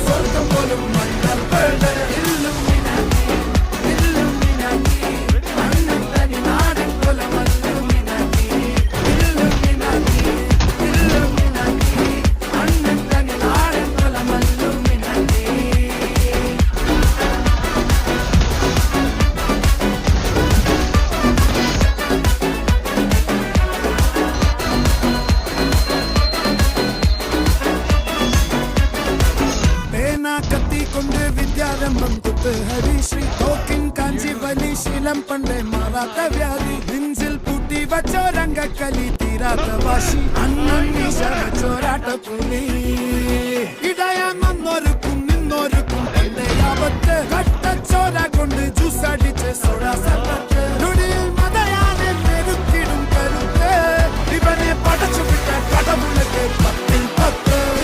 സ്വർഗം പോലും Mannal world Illuminati Illuminati അണ്ണൻ തനി നാടൻ കൊലമല്ലുമിനാറ്റി ഇല്ലുമിനാറ്റി ഇല്ലുമിനാറ്റി അണ്ണൻ തനി നാടൻ കൊലമല്ലുമിനാറ്റി. കത്തി കൊണ്ട് വിദ്യാരംഭം കുത്ത് ഹരിശ്രീ തോക്കിൻ കാഞ്ചി വലി ശീലം പണ്ടേ മാറാത്ത വ്യാധി നെഞ്ചിൽ പൂട്ടി വച്ചോ രംഗക്കലി തീരാത്ത വാശി അണ്ണൻ ചോരാട്ട പുലി